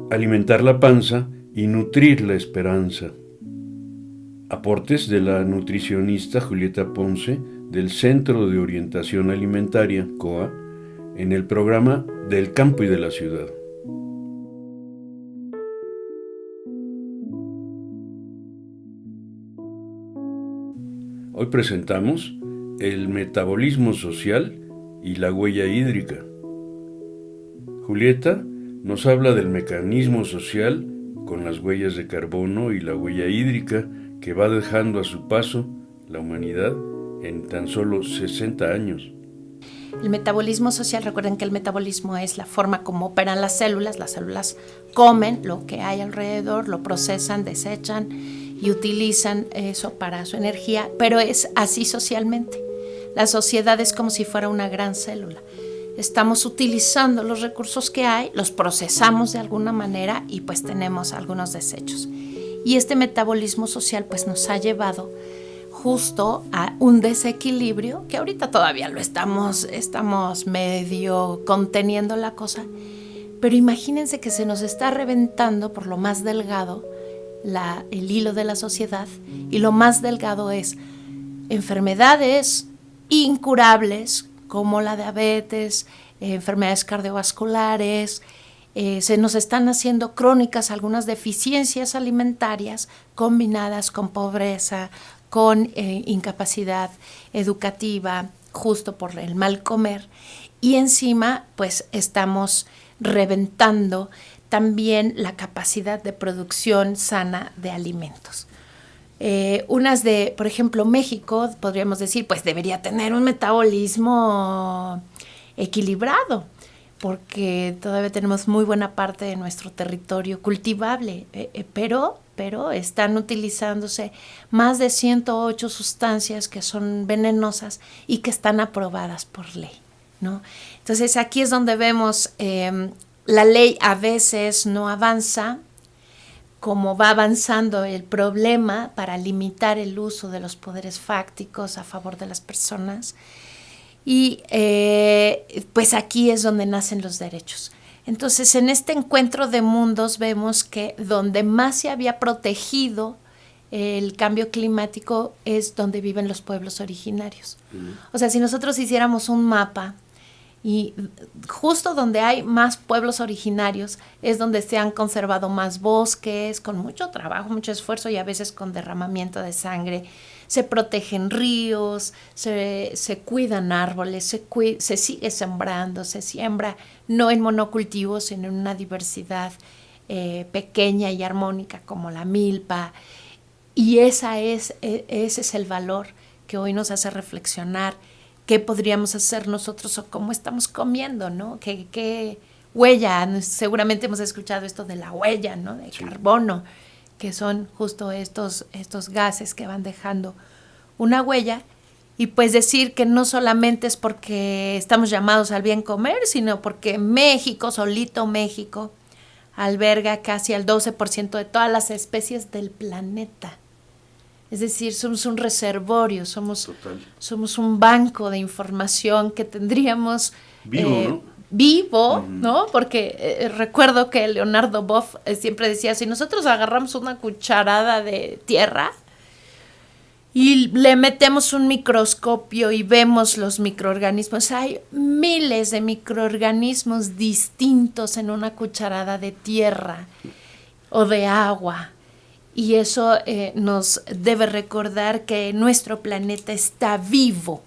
Alimentar la panza y nutrir la esperanza. Aportes de la nutricionista Julieta Ponce del Centro de Orientación Alimentaria, COA, en el programa Del Campo y de la Ciudad. Hoy presentamos el metabolismo social y la huella hídrica. Julieta nos habla del mecanismo social con las huellas de carbono y la huella hídrica que va dejando a su paso la humanidad en tan solo 60 años. El metabolismo social, recuerden que el metabolismo es la forma como operan las células comen lo que hay alrededor, lo procesan, desechan y utilizan eso para su energía, pero es así socialmente. La sociedad es como si fuera una gran célula. Estamos utilizando los recursos que hay, los procesamos de alguna manera y pues tenemos algunos desechos. Y este metabolismo social pues nos ha llevado justo a un desequilibrio que ahorita todavía lo estamos medio conteniendo la cosa, pero imagínense que se nos está reventando por lo más delgado el hilo de la sociedad, y lo más delgado es enfermedades incurables como la diabetes, enfermedades cardiovasculares. Se nos están haciendo crónicas algunas deficiencias alimentarias combinadas con pobreza, con incapacidad educativa, justo por el mal comer. Y encima, pues estamos reventando también la capacidad de producción sana de alimentos. Por ejemplo, México, podríamos decir, pues debería tener un metabolismo equilibrado, porque todavía tenemos muy buena parte de nuestro territorio cultivable, pero están utilizándose más de 108 sustancias que son venenosas y que están aprobadas por ley, ¿no? Entonces aquí es donde vemos la ley a veces no avanza como va avanzando el problema para limitar el uso de los poderes fácticos a favor de las personas. Y pues aquí es donde nacen los derechos. Entonces, en este encuentro de mundos vemos que donde más se había protegido el cambio climático es donde viven los pueblos originarios. O sea, si nosotros hiciéramos un mapa y justo donde hay más pueblos originarios es donde se han conservado más bosques, con mucho trabajo, mucho esfuerzo y a veces con derramamiento de sangre. Se protegen ríos, se cuidan árboles, se sigue sembrando, se siembra no en monocultivos, sino en una diversidad pequeña y armónica como la milpa. Y ese es el valor que hoy nos hace reflexionar qué podríamos hacer nosotros o cómo estamos comiendo, ¿no? ¿Qué huella? Seguramente hemos escuchado esto de la huella, ¿no? De carbono, que son justo estos gases que van dejando una huella. Y pues decir que no solamente es porque estamos llamados al bien comer, sino porque México, solito México, alberga casi al 12% de todas las especies del planeta. Es decir, somos un reservorio, somos un banco de información que tendríamos vivo, ¿no? Porque recuerdo que Leonardo Boff siempre decía, si nosotros agarramos una cucharada de tierra y le metemos un microscopio y vemos los microorganismos, hay miles de microorganismos distintos en una cucharada de tierra o de agua. Y eso nos debe recordar que nuestro planeta está vivo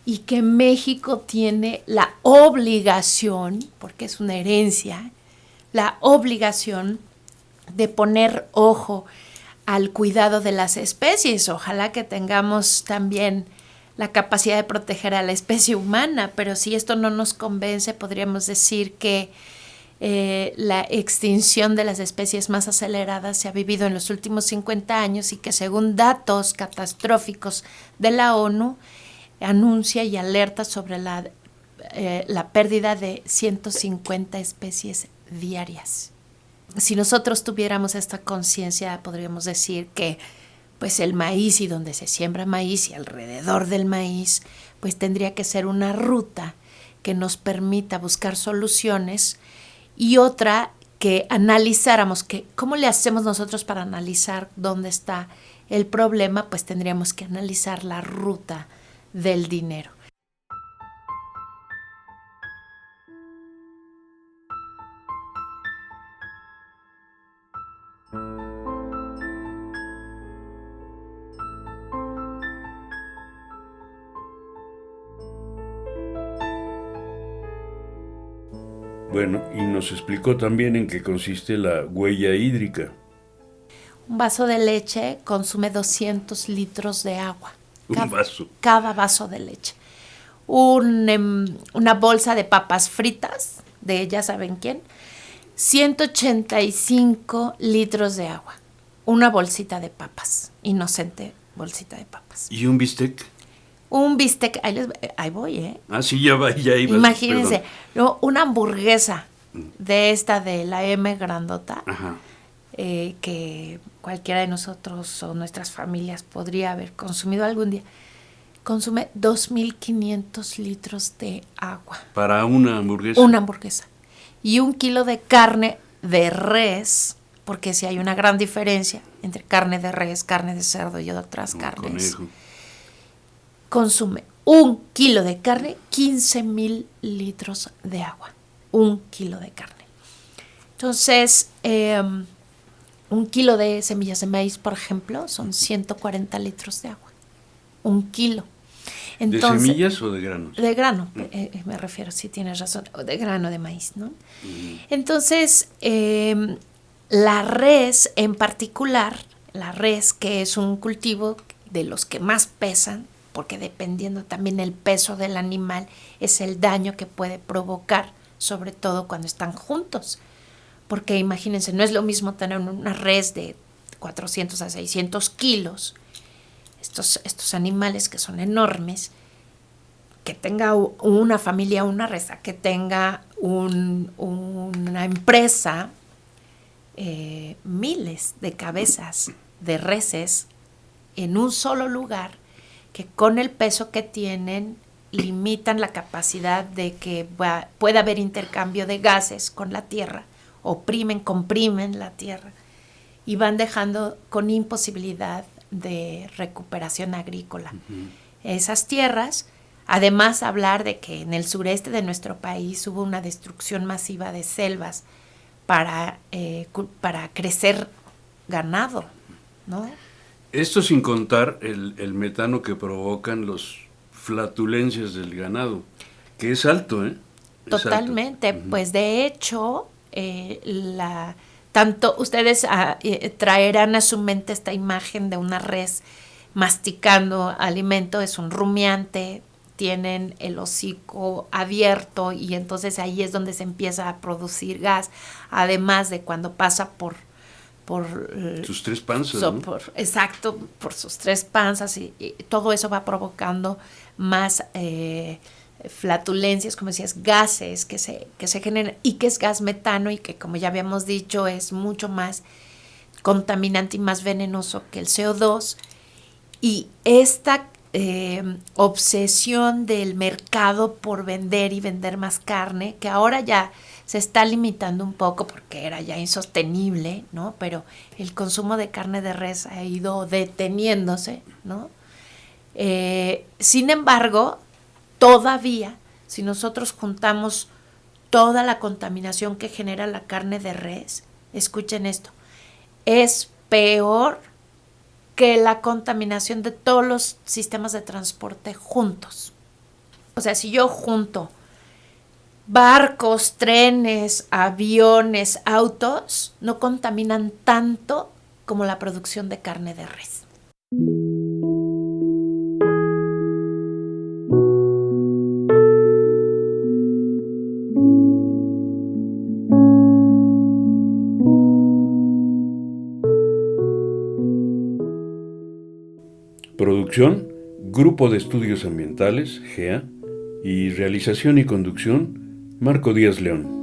y que México tiene la obligación, porque es una herencia, la obligación de poner ojo al cuidado de las especies. Ojalá que tengamos también la capacidad de proteger a la especie humana, pero si esto no nos convence, podríamos decir que la extinción de las especies más aceleradas se ha vivido en los últimos 50 años y que según datos catastróficos de la ONU anuncia y alerta sobre la la pérdida de 150 especies diarias. Si nosotros tuviéramos esta conciencia, podríamos decir que pues el maíz, y donde se siembra maíz y alrededor del maíz, pues tendría que ser una ruta que nos permita buscar soluciones, y otra que analizáramos que cómo le hacemos nosotros para analizar dónde está el problema. Pues tendríamos que analizar la ruta del dinero. Bueno, y nos explicó también en qué consiste la huella hídrica. Un vaso de leche consume 200 litros de agua. Un vaso. Cada vaso de leche. Una bolsa de papas fritas, de ya saben quién, 185 litros de agua. Una bolsita de papas, inocente bolsita de papas. ¿Y un bistec? Un bistec, ahí voy, ¿eh? Ah, sí, ya ibas. Imagínense, no, una hamburguesa de esta de la M grandota, que cualquiera de nosotros o nuestras familias podría haber consumido algún día, consume 2.500 litros de agua. ¿Para una hamburguesa? Una hamburguesa. Y 1 kilo de carne de res, porque sí hay una gran diferencia entre carne de res, carne de cerdo y otras carnes. Conejo. Consume 1 kilo de carne, 15.000 litros de agua. 1 kilo de carne. Entonces, 1 kilo de semillas de maíz, por ejemplo, son 140 litros de agua. 1 kilo. Entonces, ¿de semillas o de granos? De grano, me refiero, sí tienes razón, de grano de maíz, ¿no? Entonces, la res en particular, la res, que es un cultivo de los que más pesan, porque dependiendo también el peso del animal, es el daño que puede provocar, sobre todo cuando están juntos. Porque imagínense, no es lo mismo tener una res de 400 a 600 kilos, estos animales que son enormes, que tenga una familia, una res, que tenga una empresa, miles de cabezas de reses en un solo lugar, que con el peso que tienen limitan la capacidad de que pueda haber intercambio de gases con la tierra, comprimen la tierra y van dejando con imposibilidad de recuperación agrícola. Esas tierras, además hablar de que en el sureste de nuestro país hubo una destrucción masiva de selvas para crecer ganado, ¿no? Esto sin contar el metano que provocan las flatulencias del ganado, que es alto, ¿eh? Totalmente. Alto. Pues de hecho, tanto ustedes traerán a su mente esta imagen de una res masticando alimento, es un rumiante, tienen el hocico abierto y entonces ahí es donde se empieza a producir gas, además de cuando pasa por sus 3 panzas, ¿no? Exacto, por sus 3 panzas y todo eso va provocando más flatulencias, como decías, gases que se generan, y que es gas metano y que, como ya habíamos dicho, es mucho más contaminante y más venenoso que el CO2. Y esta obsesión del mercado por vender y vender más carne, que ahora ya se está limitando un poco porque era ya insostenible, ¿no? Pero el consumo de carne de res ha ido deteniéndose, ¿no? Sin embargo, todavía, si nosotros juntamos toda la contaminación que genera la carne de res, escuchen esto, es peor que la contaminación de todos los sistemas de transporte juntos. O sea, si yo junto barcos, trenes, aviones, autos, no contaminan tanto como la producción de carne de res. Producción, Grupo de Estudios Ambientales, GEA, y realización y conducción, Marco Díaz León.